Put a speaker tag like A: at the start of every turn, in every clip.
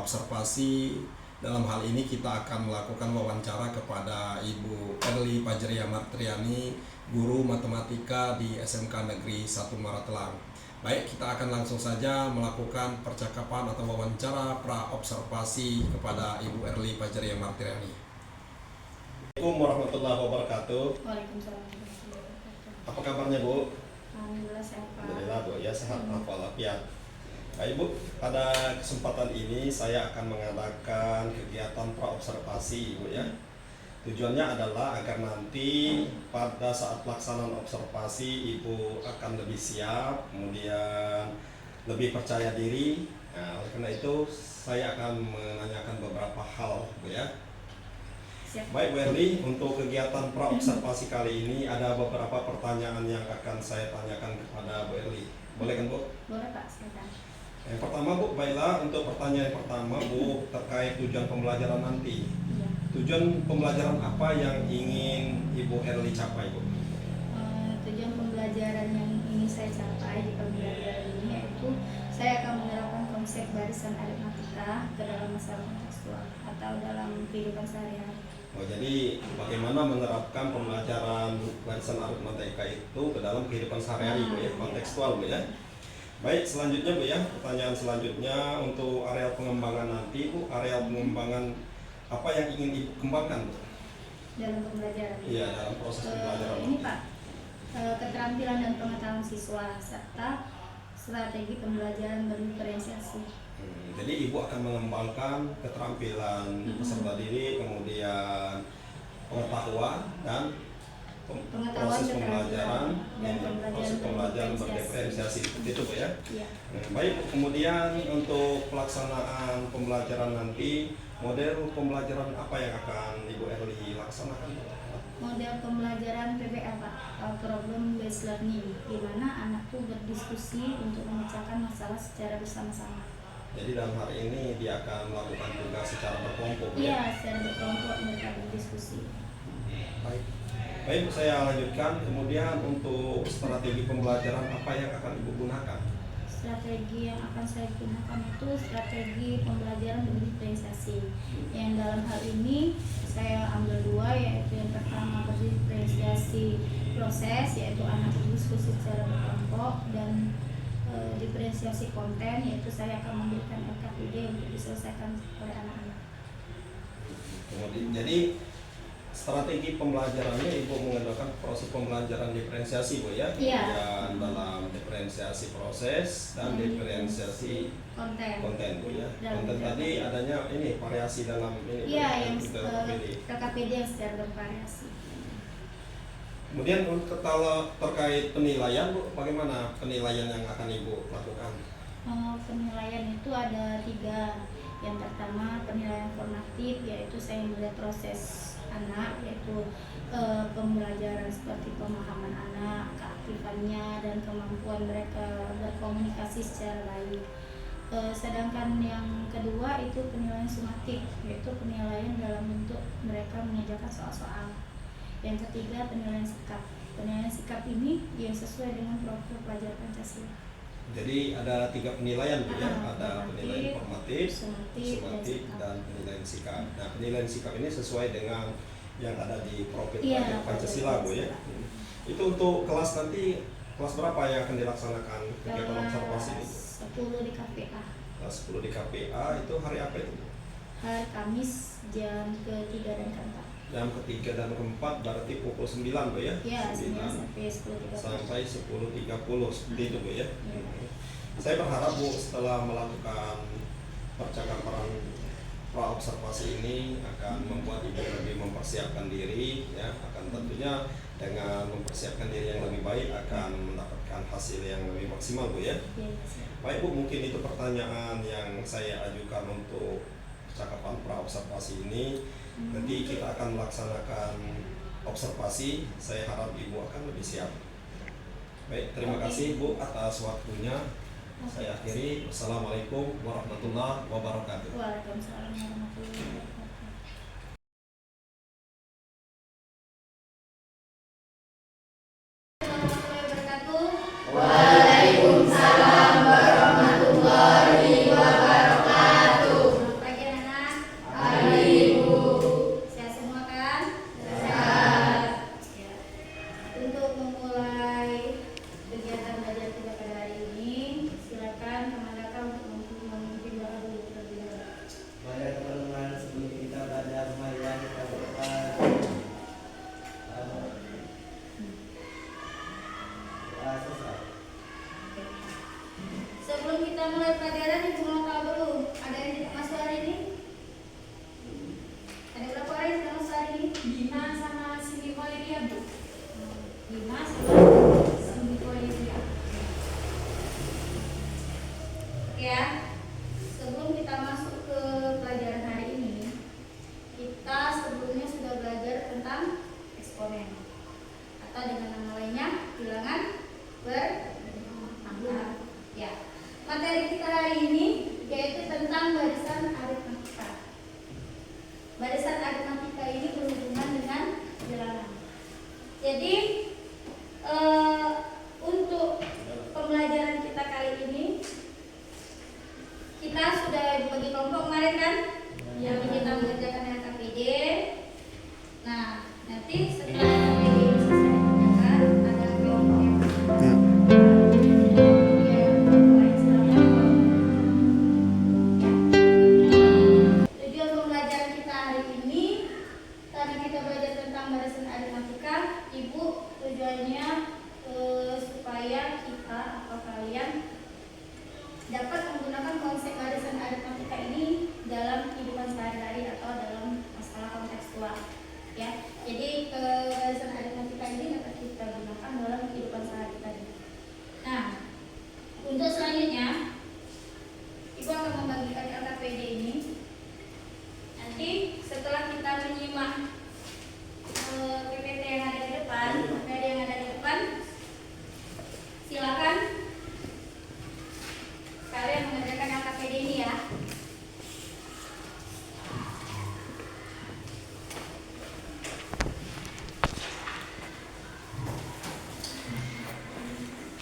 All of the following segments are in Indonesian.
A: praobservasi. Dalam hal ini kita akan melakukan wawancara kepada Ibu Erly Fajria Martriani, guru matematika di SMK Negeri 1 Maratelang. Baik, kita akan langsung saja melakukan percakapan atau wawancara praobservasi kepada Ibu Erly Fajria Martriani. Assalamualaikum warahmatullahi wabarakatuh.
B: Waalaikumsalam warahmatullahi wabarakatuh.
A: Apa kabarnya, Bu?
B: Alhamdulillah sehat, Pak.
A: Alhamdulillah, Bu, ya, sehat walafiat. Baik, Bu, pada kesempatan ini saya akan mengadakan kegiatan praobservasi, Bu, ya. Tujuannya adalah agar nanti pada saat pelaksanaan observasi Ibu akan lebih siap, kemudian lebih percaya diri. Nah, oleh karena itu saya akan menanyakan beberapa hal, Bu, ya.
B: Siap.
A: Baik, Bu Erly, untuk kegiatan praobservasi kali ini ada beberapa pertanyaan yang akan saya tanyakan kepada Bu Erly. Boleh kan, Bu?
B: Boleh, Pak, silakan.
A: Yang pertama, Bu, baiklah, untuk pertanyaan pertama, Bu, terkait tujuan pembelajaran nanti.
B: Iya.
A: Tujuan pembelajaran apa yang ingin Ibu Erly capai, Bu?
B: Tujuan pembelajaran yang ingin saya capai di pembelajaran ini yaitu saya akan menerapkan konsep barisan aritmatika ke dalam masalah kontekstual atau dalam kehidupan sehari-hari.
A: Oh, jadi bagaimana menerapkan pembelajaran barisan aritmatika itu ke dalam kehidupan sehari-hari, Bu, ya, kontekstual, Bu, ya. Baik, selanjutnya, Bu, ya, pertanyaan selanjutnya untuk area pengembangan nanti, Bu, area pengembangan apa yang ingin Ibu kembangkan, Bu?
B: Dalam pembelajaran
A: Iya, dalam proses pembelajaran.
B: ini, Pak, keterampilan dan pengetahuan siswa serta strategi pembelajaran berdiferensiasi.
A: Jadi Ibu akan mengembangkan keterampilan peserta didik, kemudian pengetahuan dan proses pembelajaran berdiferensiasi, seperti itu, Bu, ya.
B: Iya.
A: Baik, Bu, kemudian untuk pelaksanaan pembelajaran nanti, model pembelajaran apa yang akan Ibu Erly laksanakan, Bu?
B: Model pembelajaran PBL, Pak, problem based learning, di mana anakku berdiskusi untuk memecahkan masalah secara bersama-sama.
A: Jadi dalam hari ini dia akan melakukan tugas secara berkelompok,
B: Iya,
A: ya?
B: secara berkelompok mereka berdiskusi.
A: Baik. Baik, saya lanjutkan. Kemudian untuk strategi pembelajaran apa yang akan Ibu gunakan?
B: Strategi yang akan saya gunakan itu strategi pembelajaran berdiferensiasi. Yang dalam hal ini saya ambil dua, yaitu yang pertama berdiferensiasi proses, yaitu anak berdiskusi secara berkelompok, dan diferensiasi konten, yaitu saya akan memberikan LKPD untuk diselesaikan oleh anak-anak.
A: Kemudian, jadi strategi pembelajarannya Ibu menggunakan proses pembelajaran diferensiasi, Bu, ya?
B: Iya.
A: Kemudian dalam diferensiasi proses dan diferensiasi konten, Bu, ya. Konten tadi adanya ini variasi dalam ini,
B: Iya,
A: Bu,
B: yang
A: LKPD.
B: LKPD yang secara bervariasi.
A: Kemudian untuk kalau terkait penilaian, Bu, bagaimana penilaian yang akan Ibu lakukan?
B: Penilaian itu ada 3. Yang pertama penilaian formatif, yaitu saya melihat proses anak, yaitu pembelajaran seperti pemahaman anak, keaktifannya, dan kemampuan mereka berkomunikasi secara baik. Sedangkan yang kedua itu penilaian sumatif, yaitu penilaian dalam bentuk mereka mengerjakan soal-soal. Yang ketiga penilaian sikap. Penilaian sikap ini yang sesuai dengan profil pelajar Pancasila.
A: Jadi ada 3 penilaian, Bu, ya. Ada penilaian formatif,
B: sumatif,
A: dan penilaian sikap. Nah, penilaian sikap ini sesuai dengan yang ada di profil
B: Iya,
A: pelajar Pancasila, Bu, ya. Itu untuk kelas nanti, kelas berapa yang akan dilaksanakan kegiatan observasi ini?
B: 10 di KPA.
A: Kelas 10 di KPA itu hari apa itu, Bu?
B: Hari Kamis jam ke-3 dan ke-4.
A: Jam ke-3 dan ke-4 berarti pukul 9, Bu, ya?
B: Ya,
A: 9
B: sampai 10.30.
A: sampai 10.30, seperti itu, Bu, ya.
B: Ya.
A: Saya berharap, Bu, setelah melakukan percakapan praobservasi ini akan membuat Ibu lebih mempersiapkan diri, ya. Akan tentunya dengan mempersiapkan diri yang lebih baik akan mendapatkan hasil yang lebih maksimal, Bu, ya.
B: Ya, siap.
A: Baik, Bu, mungkin itu pertanyaan yang saya ajukan untuk percakapan praobservasi ini. Nanti kita akan melaksanakan observasi. Saya harap Ibu akan lebih siap. Baik, terima kasih, Bu, atas waktunya. Saya akhiri. Wassalamualaikum warahmatullahi wabarakatuh.
B: Waalaikumsalam warahmatullahi wabarakatuh.
C: Waalaikumsalam warahmatullahi wabarakatuh.
B: kita belajar tentang barisan aritmatika, Ibu tujuannya supaya kita atau kalian dapat menggunakan konsep barisan aritmatika ini dalam kehidupan sehari-hari atau dalam masalah kontekstual. Ya, jadi barisan aritmatika ini dapat kita gunakan dalam kehidupan sehari-hari. Nah, untuk selanjutnya, Ibu akan membagikan LKPD ini. Nanti setelah kita menyimak PPT yang ada di depan, materi yang ada di depan, silakan kalian mengerjakan LKPD ini ya.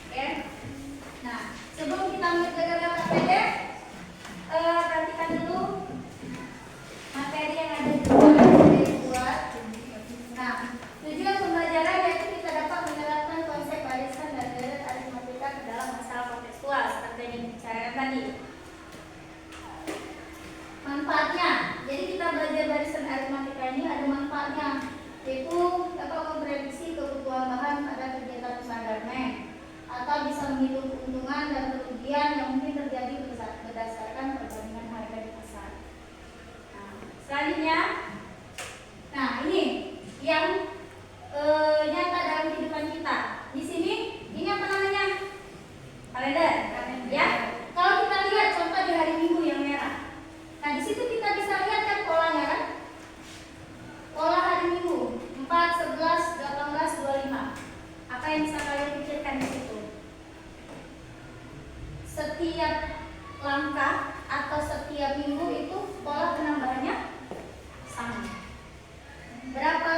B: Oke. Nah, sebelum kita mengerjakan LKPD, perhatikan dulu materi yang ada di depan yang dibuat. Nah, tujuan pembelajaran yaitu kita dapat menerapkan konsep barisan dan deret aritmatika ke dalam masalah kontekstual seperti yang dibicarakan tadi. Manfaatnya, jadi kita belajar barisan aritmatika ini ada manfaatnya, yaitu dapat memprediksi kebutuhan bahan pada kegiatan usaha garmen, atau bisa menghitung keuntungan dan kerugian yang mungkin terjadi berdasarkan perbandingan harga di pasar. Nah, selanjutnya, nah ini yang nyata dalam kehidupan kita. Di sini ini apa namanya? Kalender, ya. Kalau kita lihat contoh di hari Minggu yang merah. Nah, di situ kita bisa lihat kan polanya kan? Pola hari Minggu 4, 11, 18, 25. Apa yang bisa kalian pikirkan di situ? Setiap langkah atau setiap minggu itu pola penambahannya sama. Berapa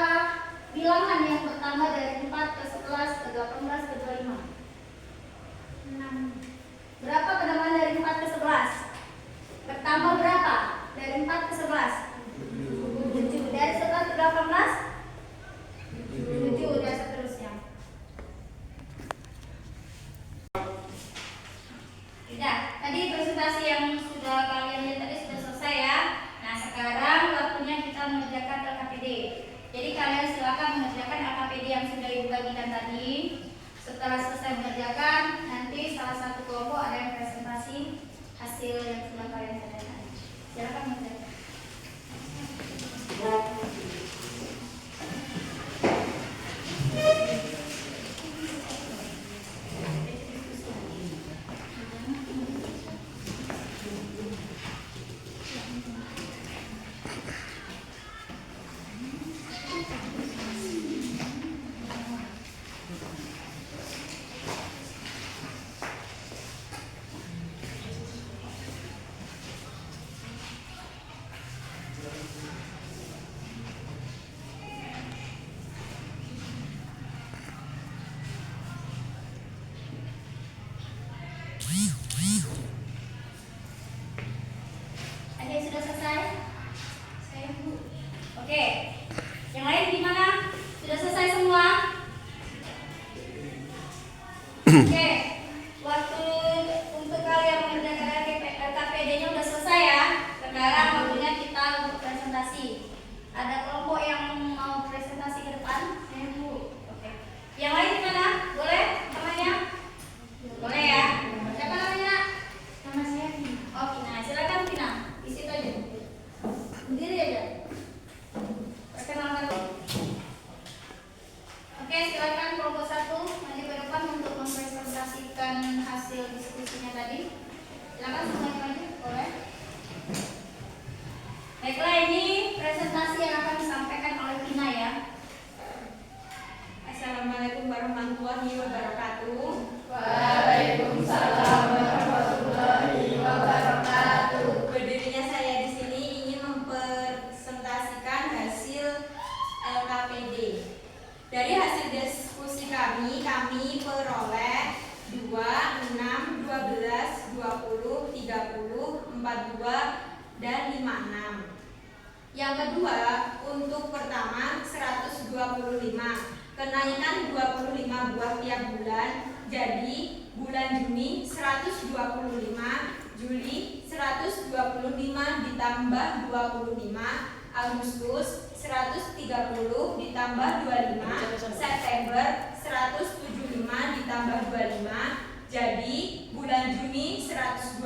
B: bilangan yang bertambah dari 4 ke 11 ke 18 ke 25? 6. Berapa penambahan dari 4 ke 11? Bertambah berapa? Dari 4 ke 11? 7. Dari 11 ke 18? 7 dan seterusnya. Tidak, tadi presentasi yang sudah kalian lihat tadi sudah selesai ya. Nah, sekarang waktunya kita mengerjakan LKPD. Jadi kalian silakan mengerjakan LKPD yang sudah Ibu bagikan tadi. Setelah selesai mengerjakan, nanti salah satu kelompok ada yang presentasi hasil yang sudah kalian kerjakan. Silakan mengerjakan. Ada yang sudah selesai? Saya Bu. Oke. Yang lain gimana? Sudah selesai semua? Oke. Waktu untuk kalian mengerjakan LKPD-nya sudah selesai ya. Sekarang waktunya kita untuk presentasi. Ada kelompok yang mau presentasi ke depan? Saya Bu. Oke. Yang lain gimana? Boleh namanya? Boleh ya. Siapa namanya? Nama saya Vina. Oh, Vina. Silakan Vina. Di situ aja. Berdiri aja. Perkenalkan. Oke, silakan kelompok 1 maju ke depan untuk mempresentasikan hasil diskusinya tadi. Silakan semuanya maju, boleh. Baiklah, ini presentasi yang akan disampaikan oleh Vina ya.
C: Assalamualaikum warahmatullahi wabarakatuh.
D: Waalaikumsalam warahmatullahi wabarakatuh.
C: Berdirinya saya di sini ingin mempresentasikan hasil LKPD. Dari hasil diskusi kami peroleh 2, 6, 12, 20, 30, 42, dan 56. Yang kedua, untuk pertama 125. Kenaikan 25 buah tiap bulan. Jadi bulan Juni 125, Juli 125 ditambah 25, Agustus 130 ditambah 25, September 175 ditambah 25, jadi bulan Juni 125,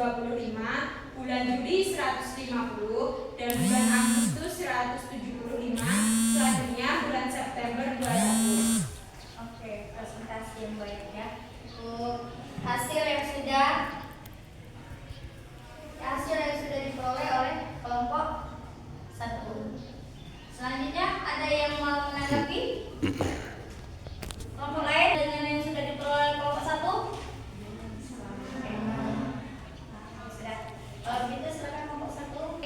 C: bulan Juli 150, dan bulan Agustus 175, selanjutnya bulan September 200.
B: Oke, presentasi yang baik ya. Untuk hasil yang sudah diperoleh oleh kelompok 1. Selanjutnya ada yang mau menanggapi? Kelompok lain dengan yang sudah diperoleh oleh kelompok 1? Oke. Sudah. Kalau begitu silakan kelompok 1.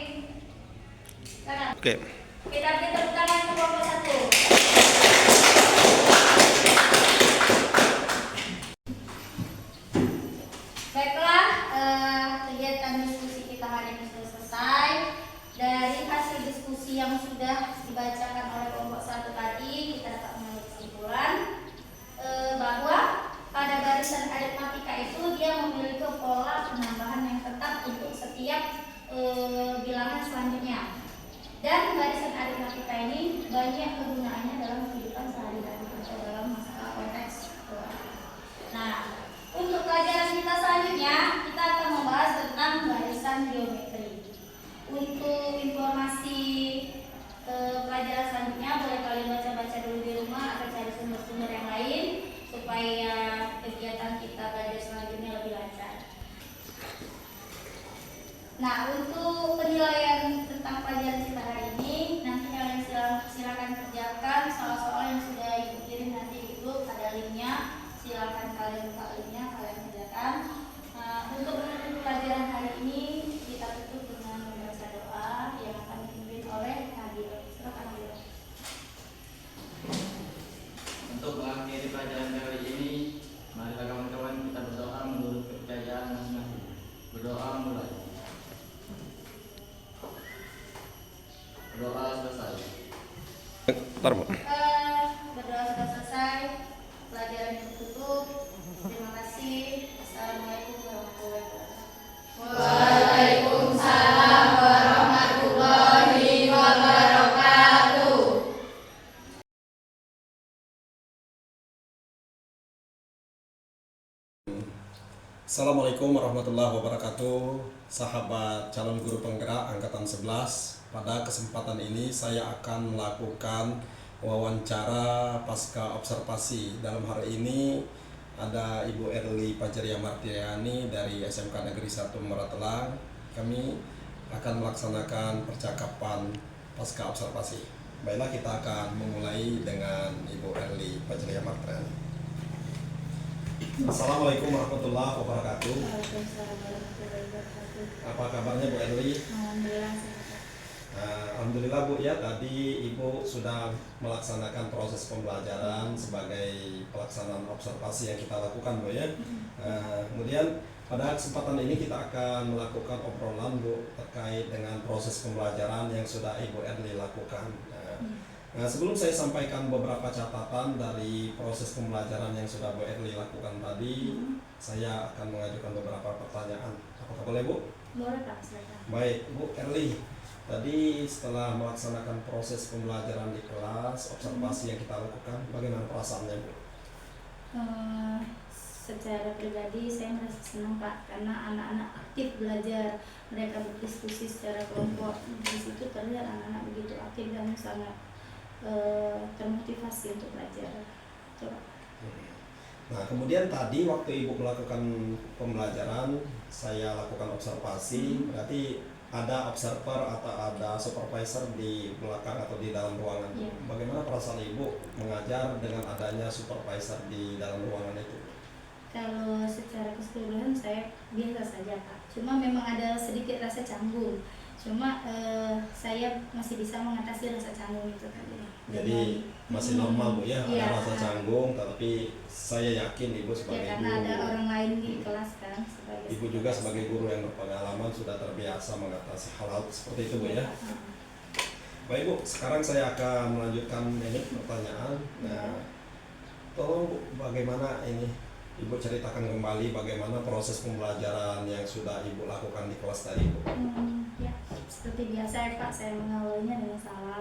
B: Silakan.
A: Oke.
B: Kita beri tepuk tangan untuk kelompok 1. Baiklah, kegiatan diskusi kita hari ini sudah selesai. Dari hasil diskusi yang sudah dibacakan oleh kelompok 1 tadi, kita dapat mengambil kesimpulan bahwa pada barisan aritmatika itu dia memiliki pola penambahan yang tetap untuk setiap bilangan selanjutnya. Dan barisan aritmatika ini banyak kegunaannya dalam kehidupan sehari-hari atau dalam masalah konteks. Nah, untuk pelajaran kita selanjutnya, kita akan membahas tentang barisan geometri. Untuk informasi pelajaran selanjutnya, boleh kalian baca-baca dulu di rumah atau cari sumber-sumber yang lain supaya kegiatan kita belajar selanjutnya lebih lancar. Nah, untuk penilaian tentang pelajaran kita hari ini, nanti kalian silakan kerjakan soal-soal yang sudah ibu kirim nanti di grup, ada linknya. Silakan kalian buka linknya, kalian kerjakan. Untuk menutup pelajaran hari ini, kita tutup dengan membaca doa yang akan dipimpin oleh Nabil. Silakan Nabil.
E: Untuk mengakhiri pelajaran kali ini, marilah kawan-kawan kita berdoa menurut kepercayaan masing-masing. Berdoa mulai. Berdoa selesai.
A: Bentar, Bu.
B: Berdoa sudah selesai, pelajaran yang ditutup. Terima kasih. Assalamualaikum warahmatullahi wabarakatuh.
D: Waalaikumsalam warahmatullahi wabarakatuh.
A: Assalamualaikum warahmatullahi wabarakatuh. Sahabat calon guru penggerak angkatan 11. Pada kesempatan ini saya akan melakukan wawancara pasca observasi. Dalam hari ini ada Ibu Erli Pajaria Martiani dari SMK Negeri 1 Maratelang. Kami akan melaksanakan percakapan pasca observasi. Baiklah, kita akan memulai dengan Ibu Erli Pajaria Martiani. Assalamualaikum warahmatullahi wabarakatuh.
B: Waalaikumsalam warahmatullahi wabarakatuh.
A: Apa kabarnya Bu Erli?
B: Alhamdulillah sehat.
A: Alhamdulillah Bu ya, tadi Ibu sudah melaksanakan proses pembelajaran sebagai pelaksanaan observasi yang kita lakukan Bu ya. Kemudian pada kesempatan ini kita akan melakukan obrolan Bu terkait dengan proses pembelajaran yang sudah Ibu Erli lakukan. Nah, sebelum saya sampaikan beberapa catatan dari proses pembelajaran yang sudah Bu Erli lakukan tadi, saya akan mengajukan beberapa pertanyaan. Apakah boleh Bu?
B: Boleh Pak, silakan.
A: Baik, Bu Erli. Tadi setelah melaksanakan proses pembelajaran di kelas, observasi yang kita lakukan, bagaimana perasaannya Bu?
B: Secara pribadi saya merasa senang Pak, karena anak-anak aktif belajar, mereka berdiskusi secara kelompok. Di situ terlihat anak-anak begitu aktif dan sangat termotivasi untuk belajar. Coba.
A: Nah, kemudian tadi waktu Ibu melakukan pembelajaran, saya lakukan observasi, berarti ada observer atau ada supervisor di belakang atau di dalam ruangan.
B: Iya.
A: Bagaimana perasaan Ibu mengajar dengan adanya supervisor di dalam ruangan itu?
B: Kalau secara keseluruhan saya biasa saja Pak, cuma memang ada sedikit rasa canggung. Cuma saya masih bisa mengatasi rasa canggung itu tadi.
A: Jadi masih normal Bu ya,
B: Iya.
A: ada rasa canggung, tapi saya yakin Ibu sebagai
B: Ya, karena
A: guru,
B: ada orang lain di kelas kan. Sebagai
A: Ibu juga sebagai guru yang berpengalaman sudah terbiasa mengatasi hal-hal seperti itu Bu ya. Baik Bu, sekarang saya akan melanjutkan ini pertanyaan. Nah, tolong Bu, bagaimana ini Ibu ceritakan kembali bagaimana proses pembelajaran yang sudah Ibu lakukan di kelas tadi Bu.
B: Ya, seperti biasa ya Pak, saya mengawalnya dengan salam.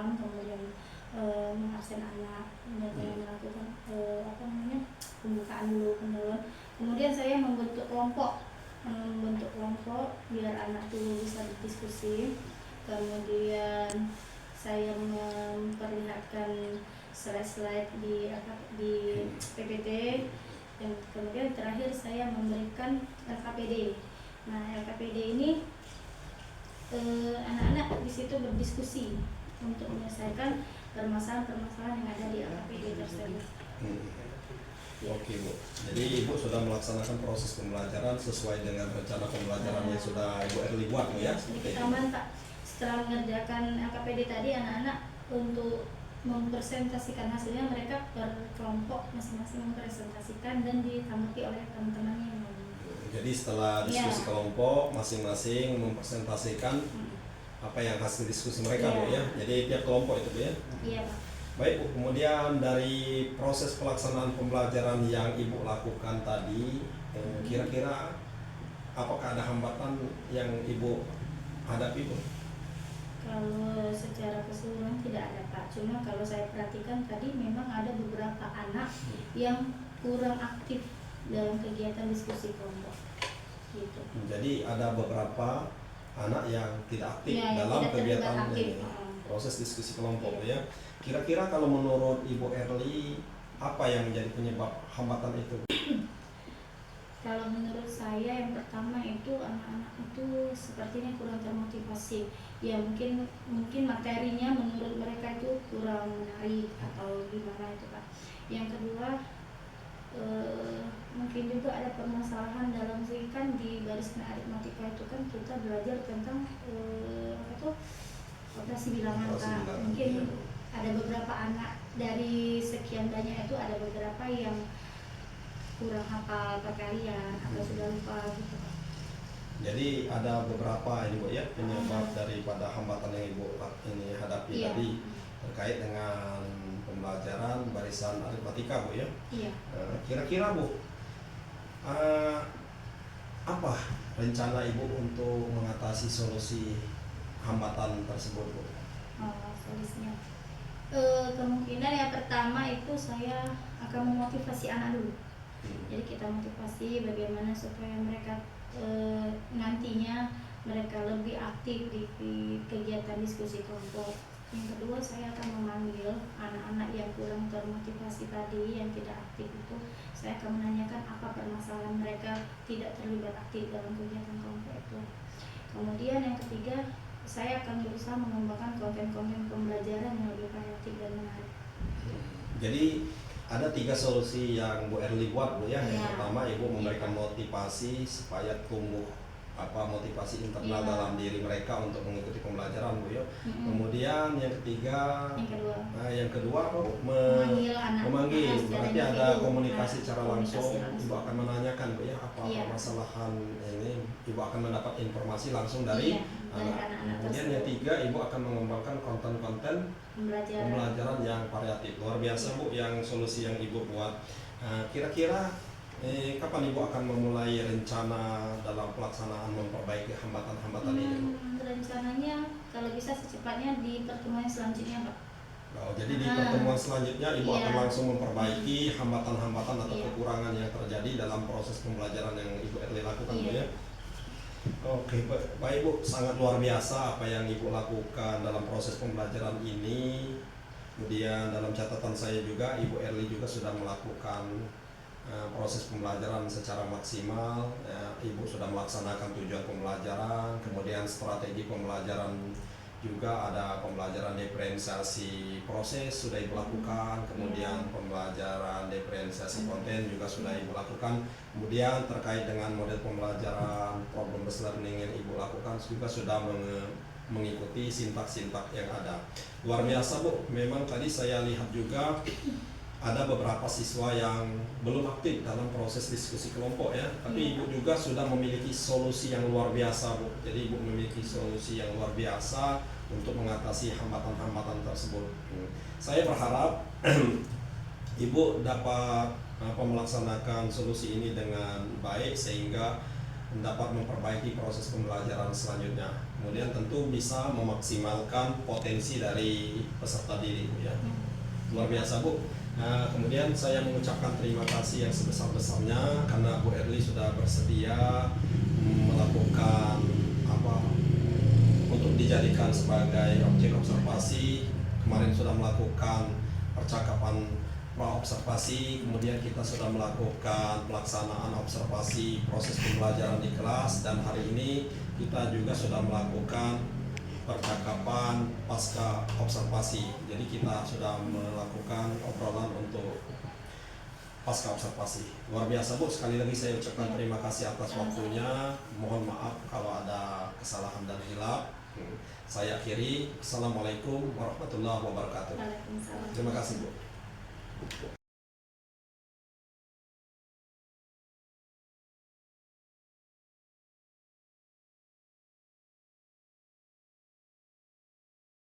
B: kelompok, membentuk kelompok biar anak tuh bisa berdiskusi. Kemudian saya memperlihatkan slide-slide di PPT, dan kemudian terakhir saya memberikan LKPD. Nah, LKPD ini anak-anak di situ berdiskusi untuk menyelesaikan permasalahan-permasalahan yang ada di LKPD tersebut.
A: Oke Bu, jadi Ibu sudah melaksanakan proses pembelajaran sesuai dengan rencana pembelajaran yang sudah Ibu Erli buat Bu ya?
B: Sedikit tambahan Pak, setelah mengerjakan LKPD tadi, anak-anak untuk mempresentasikan hasilnya, mereka berkelompok masing-masing mempresentasikan dan ditanggapi oleh teman-temannya yang lain.
A: Jadi setelah diskusi kelompok, masing-masing mempresentasikan apa yang hasil diskusi mereka Bu ya? Jadi tiap kelompok itu Bu ya?
B: Iya Pak.
A: Baik Bu, kemudian dari proses pelaksanaan pembelajaran yang Ibu lakukan tadi, kira-kira apakah ada hambatan yang Ibu hadapi Bu?
B: Kalau secara keseluruhan tidak ada Pak, cuma kalau saya perhatikan tadi memang ada beberapa anak yang kurang aktif dalam kegiatan diskusi kelompok gitu.
A: Jadi ada beberapa anak yang tidak aktif
B: Ya, yang
A: dalam
B: tidak terlibat
A: kegiatan
B: aktif.
A: ini, proses diskusi kelompok ya. Kira-kira kalau menurut Ibu Erli, apa yang menjadi penyebab hambatan itu?
B: Kalau menurut saya yang pertama itu anak-anak itu sepertinya kurang termotivasi. Ya mungkin materinya menurut mereka itu kurang menarik atau gimana itu Pak. Yang kedua mungkin juga ada permasalahan dalam kan di baris aritmatika itu kan kita belajar tentang operasi bilangan Pak. Mungkin ada beberapa anak dari sekian banyak itu ada beberapa yang kurang hafal perkalian atau sudah lupa gitu Pak.
A: Jadi ada beberapa ini Bu ya penyebab daripada hambatan yang Ibu ini hadapi tadi terkait dengan pembelajaran barisan aritmatika Bu ya.
B: Iya.
A: Kira-kira Bu, apa rencana Ibu untuk mengatasi solusi hambatan tersebut Bu?
B: Solusinya kemungkinan yang pertama itu saya akan memotivasi anak dulu. Jadi kita motivasi bagaimana supaya mereka nantinya mereka lebih aktif di kegiatan diskusi kelompok. Yang kedua, saya akan memanggil anak-anak yang kurang termotivasi tadi, yang tidak aktif itu. Saya akan menanyakan apa permasalahan mereka tidak terlibat aktif dalam kegiatan kelompok itu. Kemudian yang ketiga, saya akan berusaha mengembangkan konten-konten pembelajaran yang lebih variatif dan menarik.
A: Jadi ada 3 solusi yang Bu Erli buat Bu ya. Yang pertama Ibu memberikan motivasi supaya tumbuh motivasi internal dalam diri mereka untuk mengikuti pembelajaran Bu ya. Kemudian yang ketiga, yang kedua memanggil, berarti ada komunikasi secara langsung. Ibu akan menanyakan Bu ya apa permasalahan ini, Ibu akan mendapat informasi langsung dari anak. Kemudian yang tiga, Ibu akan mengembangkan konten-konten pembelajaran yang variatif. Luar biasa Bu yang solusi yang Ibu buat. Kira-kira kapan Ibu akan memulai rencana dalam pelaksanaan memperbaiki hambatan-hambatan ini Bu?
B: Rencananya kalau bisa secepatnya di pertemuan selanjutnya Pak.
A: Jadi di pertemuan selanjutnya Ibu akan langsung memperbaiki hambatan-hambatan atau kekurangan yang terjadi dalam proses pembelajaran yang Ibu Erli lakukan Bu ya. Oke, baik Bu, sangat luar biasa apa yang Ibu lakukan dalam proses pembelajaran ini. Kemudian dalam catatan saya juga Ibu Erli juga sudah melakukan proses pembelajaran secara maksimal. Ibu sudah melaksanakan tujuan pembelajaran, kemudian strategi pembelajaran juga ada pembelajaran diferensiasi proses sudah Ibu lakukan, kemudian pembelajaran diferensiasi konten juga sudah Ibu lakukan, kemudian terkait dengan model pembelajaran problem based learning yang Ibu lakukan juga sudah mengikuti sintak-sintak yang ada. Luar biasa Bu, memang tadi saya lihat juga ada beberapa siswa yang belum aktif dalam proses diskusi kelompok ya, tapi Ibu juga sudah memiliki solusi yang luar biasa Bu. Jadi Ibu memiliki solusi yang luar biasa untuk mengatasi hambatan-hambatan tersebut. Saya berharap Ibu dapat melaksanakan solusi ini dengan baik sehingga dapat memperbaiki proses pembelajaran selanjutnya. Kemudian tentu bisa memaksimalkan potensi dari peserta didik Bu ya. Luar biasa Bu. Kemudian saya mengucapkan terima kasih yang sebesar-besarnya karena Bu Erli sudah bersedia melakukan untuk dijadikan sebagai objek observasi. Kemarin sudah melakukan percakapan pra-observasi, kemudian kita sudah melakukan pelaksanaan observasi proses pembelajaran di kelas, dan hari ini kita juga sudah melakukan percakapan pasca observasi. Jadi kita sudah melakukan obrolan untuk pasca observasi. Luar biasa Bu, sekali lagi saya ucapkan terima kasih atas waktunya. Mohon maaf kalau ada kesalahan dan hilaf. Saya akhiri. Assalamualaikum warahmatullahi wabarakatuh.
B: Waalaikumsalam.
A: Terima kasih Bu.